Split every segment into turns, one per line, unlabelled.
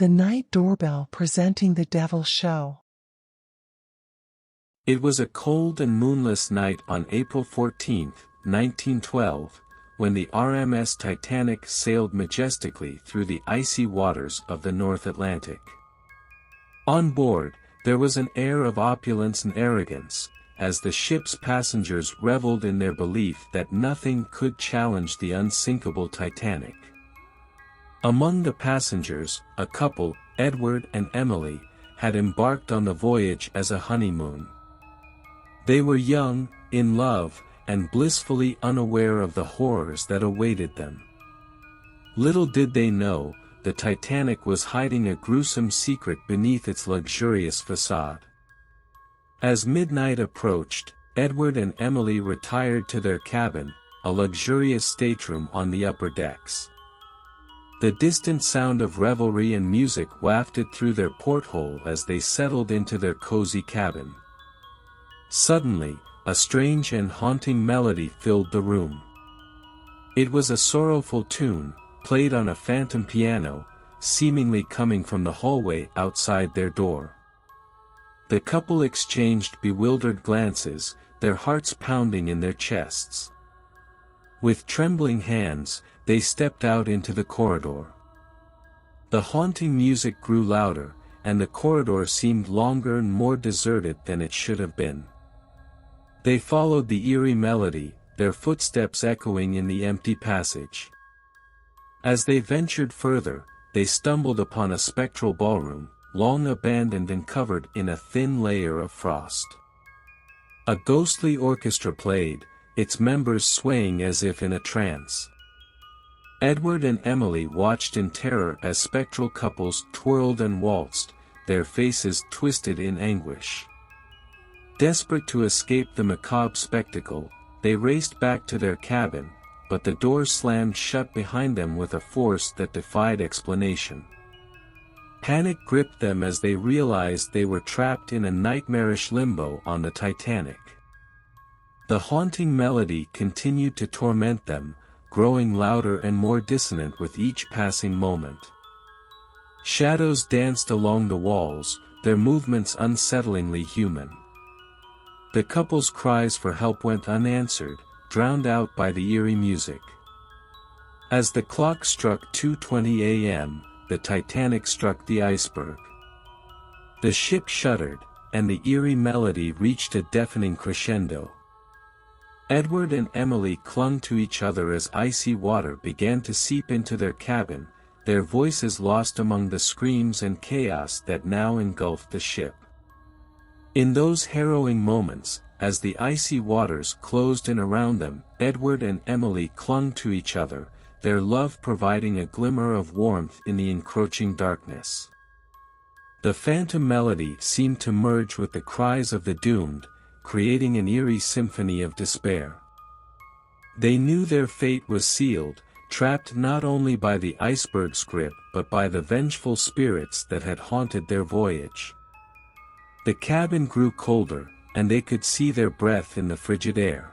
The Night Doorbell presenting The Devil Show.
It was a cold and moonless night on April 14, 1912, when the RMS Titanic sailed majestically through the icy waters of the North Atlantic. On board, there was an air of opulence and arrogance, as the ship's passengers reveled in their belief that nothing could challenge the unsinkable Titanic. Among the passengers, a couple, Edward and Emily, had embarked on the voyage as a honeymoon. They were young, in love, and blissfully unaware of the horrors that awaited them. Little did they know, the Titanic was hiding a gruesome secret beneath its luxurious facade. As midnight approached, Edward and Emily retired to their cabin, a luxurious stateroom on the upper decks. The distant sound of revelry and music wafted through their porthole as they settled into their cozy cabin. Suddenly, a strange and haunting melody filled the room. It was a sorrowful tune, played on a phantom piano, seemingly coming from the hallway outside their door. The couple exchanged bewildered glances, their hearts pounding in their chests. With trembling hands, they stepped out into the corridor. The haunting music grew louder, and the corridor seemed longer and more deserted than it should have been. They followed the eerie melody, their footsteps echoing in the empty passage. As they ventured further, they stumbled upon a spectral ballroom, long abandoned and covered in a thin layer of frost. A ghostly orchestra played, its members swaying as if in a trance. Edward and Emily watched in terror as spectral couples twirled and waltzed, their faces twisted in anguish. Desperate to escape the macabre spectacle, they raced back to their cabin, but the door slammed shut behind them with a force that defied explanation. Panic gripped them as they realized they were trapped in a nightmarish limbo on the Titanic. The haunting melody continued to torment them, growing louder and more dissonant with each passing moment. Shadows danced along the walls, their movements unsettlingly human. The couple's cries for help went unanswered, drowned out by the eerie music. As the clock struck 2:20 a.m., the Titanic struck the iceberg. The ship shuddered, and the eerie melody reached a deafening crescendo. Edward and Emily clung to each other as icy water began to seep into their cabin, their voices lost among the screams and chaos that now engulfed the ship. In those harrowing moments, as the icy waters closed in around them, Edward and Emily clung to each other, their love providing a glimmer of warmth in the encroaching darkness. The phantom melody seemed to merge with the cries of the doomed, creating an eerie symphony of despair. They knew their fate was sealed, trapped not only by the iceberg's grip but by the vengeful spirits that had haunted their voyage. The cabin grew colder, and they could see their breath in the frigid air.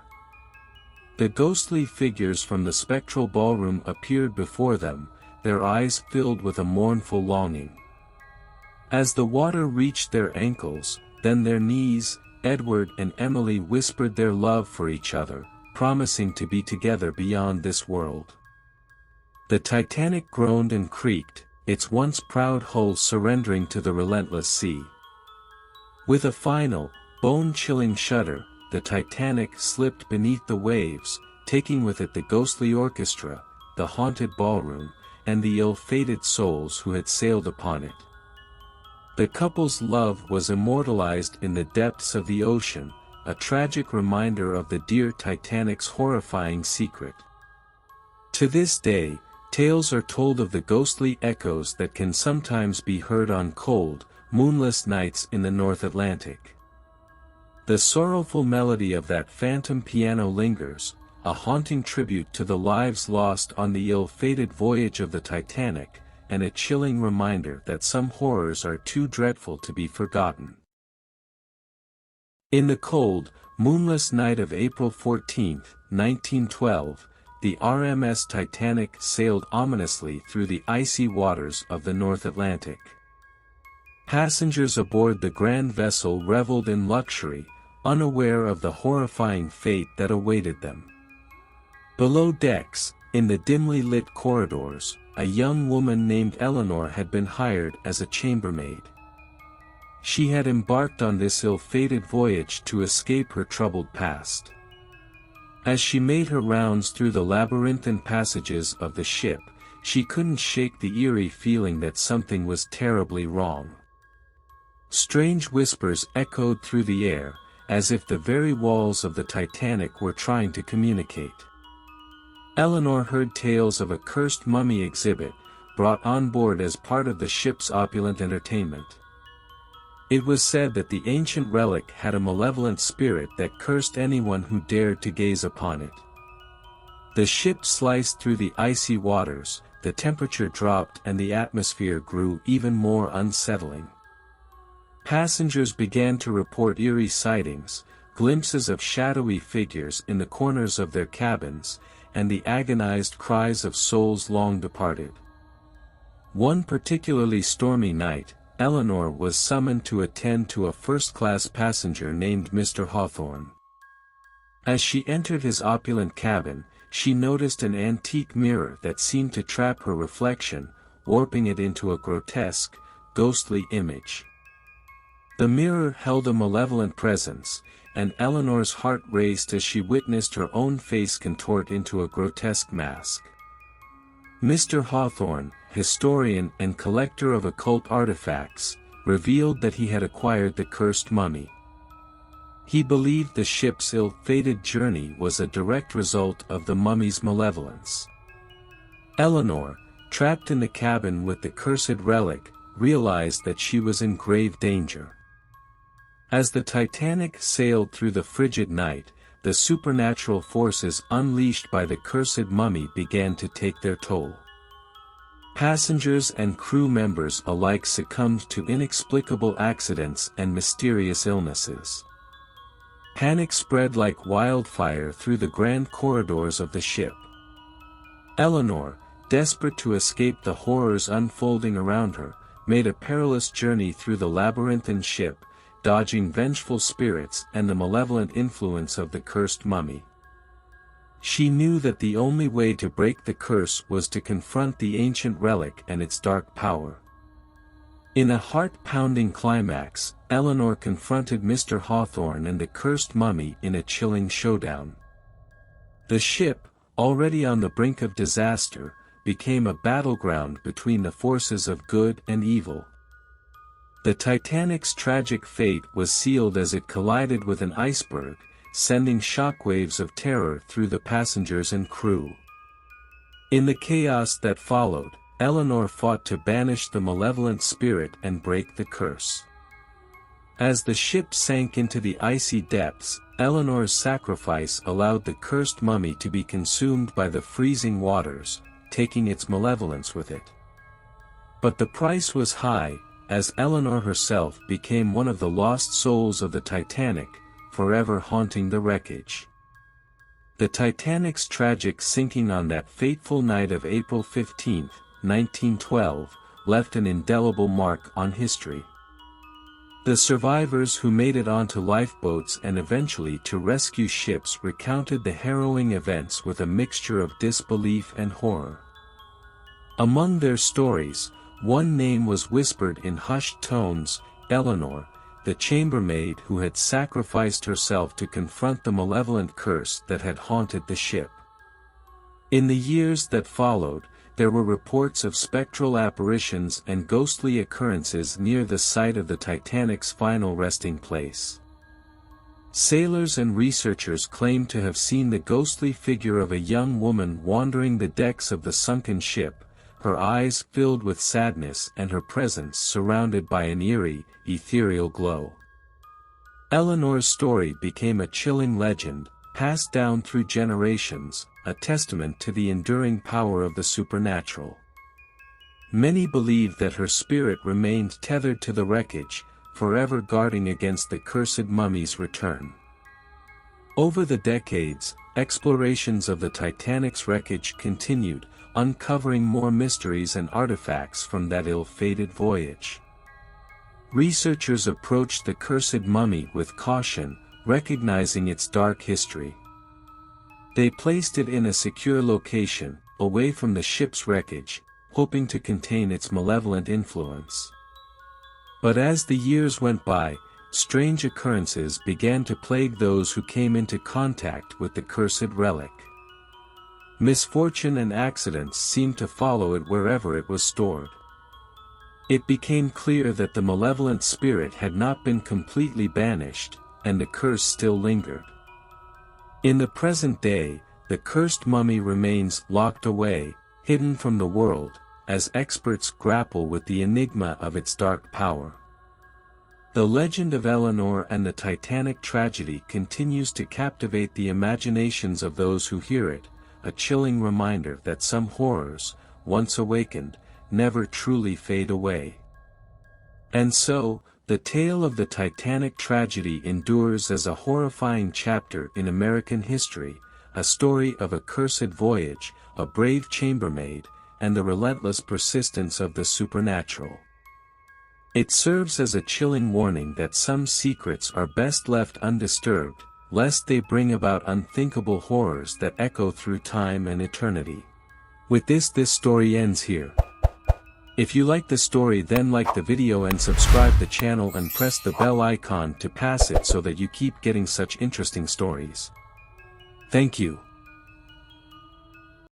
The ghostly figures from the spectral ballroom appeared before them, their eyes filled with a mournful longing. As the water reached their ankles, then their knees, Edward and Emily whispered their love for each other, promising to be together beyond this world. The Titanic groaned and creaked, its once proud hull surrendering to the relentless sea. With a final, bone-chilling shudder, the Titanic slipped beneath the waves, taking with it the ghostly orchestra, the haunted ballroom, and the ill-fated souls who had sailed upon it. The couple's love was immortalized in the depths of the ocean, a tragic reminder of the dear Titanic's horrifying secret. To this day, tales are told of the ghostly echoes that can sometimes be heard on cold, moonless nights in the North Atlantic. The sorrowful melody of that phantom piano lingers, a haunting tribute to the lives lost on the ill-fated voyage of the Titanic, and a chilling reminder that some horrors are too dreadful to be forgotten. In the cold, moonless night of April 14, 1912, the RMS Titanic sailed ominously through the icy waters of the North Atlantic. Passengers aboard the grand vessel reveled in luxury, unaware of the horrifying fate that awaited them. Below decks, in the dimly lit corridors, a young woman named Eleanor had been hired as a chambermaid. She had embarked on this ill-fated voyage to escape her troubled past. As she made her rounds through the labyrinthine passages of the ship, she couldn't shake the eerie feeling that something was terribly wrong. Strange whispers echoed through the air, as if the very walls of the Titanic were trying to communicate. Eleanor heard tales of a cursed mummy exhibit, brought on board as part of the ship's opulent entertainment. It was said that the ancient relic had a malevolent spirit that cursed anyone who dared to gaze upon it. The ship sliced through the icy waters, the temperature dropped and the atmosphere grew even more unsettling. Passengers began to report eerie sightings, glimpses of shadowy figures in the corners of their cabins, and the agonized cries of souls long departed. One particularly stormy night, Eleanor was summoned to attend to a first-class passenger named Mr. Hawthorne. As she entered his opulent cabin, she noticed an antique mirror that seemed to trap her reflection, warping it into a grotesque, ghostly image. The mirror held a malevolent presence, and Eleanor's heart raced as she witnessed her own face contort into a grotesque mask. Mr. Hawthorne, historian and collector of occult artifacts, revealed that he had acquired the cursed mummy. He believed the ship's ill-fated journey was a direct result of the mummy's malevolence. Eleanor, trapped in the cabin with the cursed relic, realized that she was in grave danger. As the Titanic sailed through the frigid night, the supernatural forces unleashed by the cursed mummy began to take their toll. Passengers and crew members alike succumbed to inexplicable accidents and mysterious illnesses. Panic spread like wildfire through the grand corridors of the ship. Eleanor, desperate to escape the horrors unfolding around her, made a perilous journey through the labyrinthine ship, dodging vengeful spirits and the malevolent influence of the cursed mummy. She knew that the only way to break the curse was to confront the ancient relic and its dark power. In a heart-pounding climax, Eleanor confronted Mr. Hawthorne and the cursed mummy in a chilling showdown. The ship, already on the brink of disaster, became a battleground between the forces of good and evil. The Titanic's tragic fate was sealed as it collided with an iceberg, sending shockwaves of terror through the passengers and crew. In the chaos that followed, Eleanor fought to banish the malevolent spirit and break the curse. As the ship sank into the icy depths, Eleanor's sacrifice allowed the cursed mummy to be consumed by the freezing waters, taking its malevolence with it. But the price was high, as Eleanor herself became one of the lost souls of the Titanic, forever haunting the wreckage. The Titanic's tragic sinking on that fateful night of April 15, 1912, left an indelible mark on history. The survivors who made it onto lifeboats and eventually to rescue ships recounted the harrowing events with a mixture of disbelief and horror. Among their stories, one name was whispered in hushed tones: Eleanor, the chambermaid who had sacrificed herself to confront the malevolent curse that had haunted the ship. In the years that followed, there were reports of spectral apparitions and ghostly occurrences near the site of the Titanic's final resting place. Sailors and researchers claimed to have seen the ghostly figure of a young woman wandering the decks of the sunken ship, her eyes filled with sadness and her presence surrounded by an eerie, ethereal glow. Eleanor's story became a chilling legend, passed down through generations, a testament to the enduring power of the supernatural. Many believe that her spirit remained tethered to the wreckage, forever guarding against the cursed mummy's return. Over the decades, explorations of the Titanic's wreckage continued, uncovering more mysteries and artifacts from that ill-fated voyage. Researchers approached the cursed mummy with caution, recognizing its dark history. They placed it in a secure location, away from the ship's wreckage, hoping to contain its malevolent influence. But as the years went by, strange occurrences began to plague those who came into contact with the cursed relic. Misfortune and accidents seemed to follow it wherever it was stored. It became clear that the malevolent spirit had not been completely banished, and the curse still lingered. In the present day, the cursed mummy remains locked away, hidden from the world, as experts grapple with the enigma of its dark power. The legend of Eleanor and the Titanic tragedy continues to captivate the imaginations of those who hear it, a chilling reminder that some horrors, once awakened, never truly fade away. And so, the tale of the Titanic tragedy endures as a horrifying chapter in American history, a story of a cursed voyage, a brave chambermaid, and the relentless persistence of the supernatural. It serves as a chilling warning that some secrets are best left undisturbed, lest they bring about unthinkable horrors that echo through time and eternity. With this story ends here. If you like the story, then like the video and subscribe the channel and press the bell icon to pass it so that you keep getting such interesting stories. Thank you.